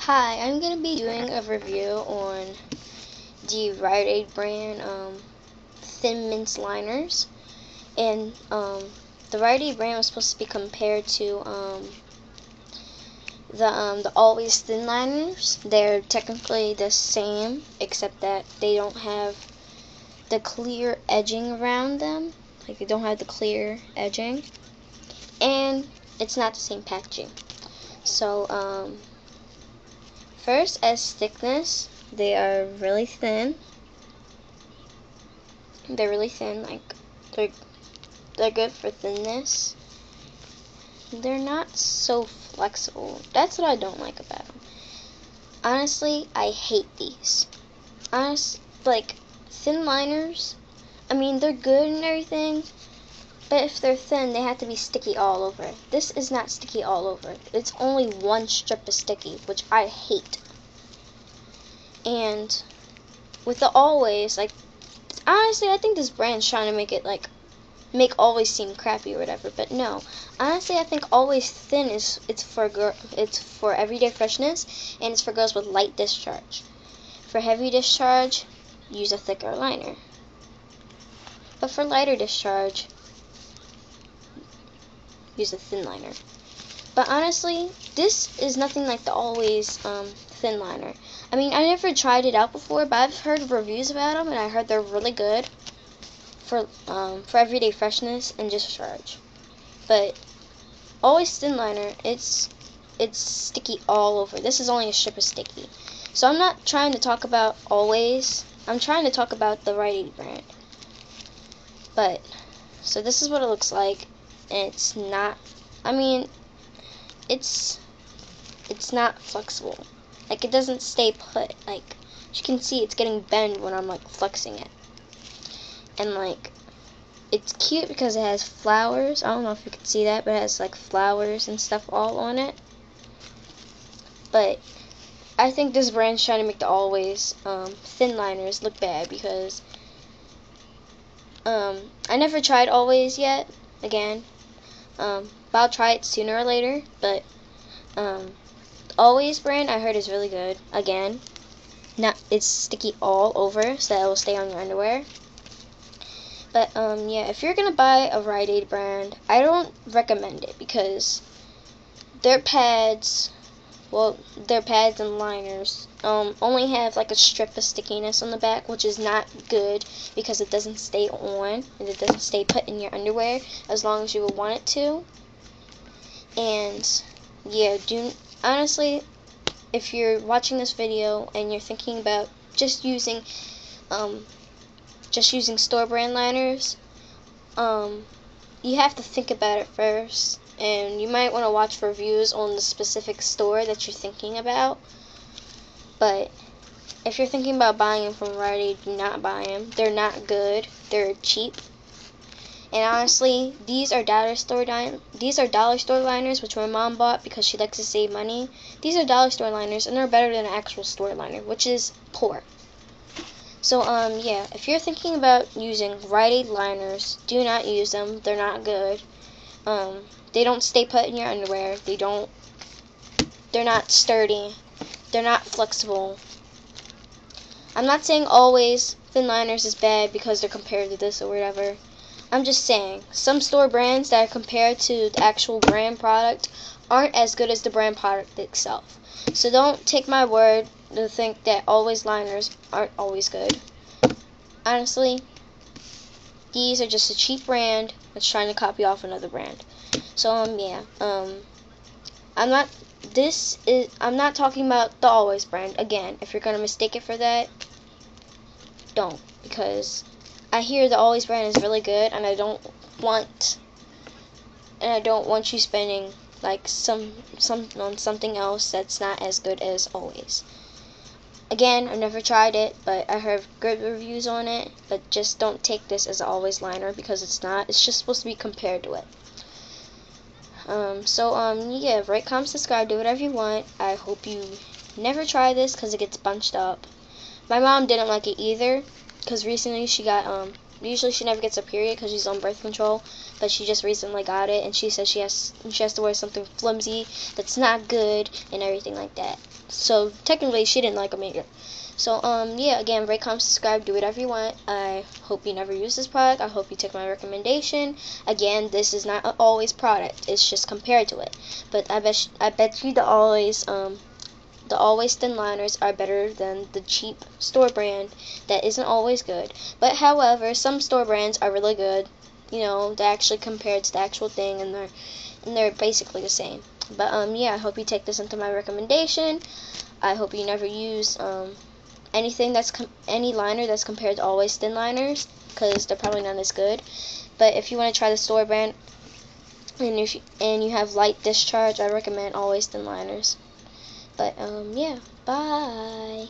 Hi, I'm going to be doing a review on the Rite brand Thin Mints Liners. And the Rite brand was supposed to be compared to the Always Thin Liners. They're technically the same, except that they don't have the clear edging around them. Like, they don't have the clear edging. And it's not the same packaging. So, first, as thickness, they are really thin. They're really thin, like they're good for thinness. They're not so flexible. That's what I don't like about them. Honestly, I hate these. Like thin liners. I mean, they're good and everything, but if they're thin, they have to be sticky all over. This is not sticky all over. It's only one strip of sticky, which I hate. And with the Always, like, honestly, I think this brand's trying to make Always seem crappy or whatever, but no. Honestly, I think Always Thin it's for everyday freshness, and it's for girls with light discharge. For heavy discharge, use a thicker liner. But for lighter discharge, use a thin liner. But honestly, this is nothing like the Always thin liner. I mean, I never tried it out before, but I've heard reviews about them, and I heard they're really good for everyday freshness and discharge. But Always thin liner, it's sticky all over. This is only a strip of sticky. So I'm not trying to talk about Always. I'm trying to talk about the Rite brand. But so this is what it looks like. And it's not. I mean, it's not flexible. Like, it doesn't stay put. Like, as you can see, it's getting bent when I'm like flexing it. And like, it's cute because it has flowers. I don't know if you can see that, but it has like flowers and stuff all on it. But I think this brand's trying to make the Always thin liners look bad because I never tried Always yet. Again, but I'll try it sooner or later. But Always brand I heard is really good. Again, it's sticky all over, so that it will stay on your underwear. But yeah, if you're gonna buy a Rite brand, I don't recommend it because their pads and liners only have like a strip of stickiness on the back, which is not good because it doesn't stay on and it doesn't stay put in your underwear as long as you would want it to. And yeah, honestly, if you're watching this video and you're thinking about just using store brand liners, you have to think about it first, and you might want to watch reviews on the specific store that you're thinking about. But if you're thinking about buying them from Rite, do not buy them. They're not good. They're cheap. And honestly, these are dollar store liners, which my mom bought because she likes to save money. These are dollar store liners, and they're better than an actual store liner, which is poor. So yeah, if you're thinking about using Rite liners, do not use them. They're not good. They don't stay put in your underwear. They're not sturdy. They're not flexible. I'm not saying Always thin liners is bad because they're compared to this or whatever. I'm just saying, some store brands that are compared to the actual brand product aren't as good as the brand product itself. So don't take my word to think that Always liners aren't always good. Honestly, these are just a cheap brand that's trying to copy off another brand. So yeah, I'm not talking about the Always brand. Again, if you're gonna mistake it for that, don't, because I hear the Always brand is really good, and I don't want you spending like some on something else that's not as good as Always. Again, I've never tried it, but I heard good reviews on it. But just don't take this as an Always liner because it's not. It's just supposed to be compared to it. Yeah, rate, comment, subscribe, do whatever you want. I hope you never try this because it gets bunched up. My mom didn't like it either because recently she got usually she never gets a period because she's on birth control, but she just recently got it, and she says she has to wear something flimsy that's not good and everything like that. So technically, she didn't like them either. So yeah, again, rate, comment, subscribe, do whatever you want. I hope you never use this product. I hope you take my recommendation. Again, this is not an always product. It's just compared to it. But I bet you the always thin liners are better than the cheap store brand that isn't always good. But however, some store brands are really good. You know, they're actually compared to the actual thing, and they're basically the same. But yeah, I hope you take this into my recommendation. I hope you never use anything any liner that's compared to always thin liners, because they're probably not as good. But if you want to try the store brand, and you have light discharge, I recommend always thin liners. But yeah, bye.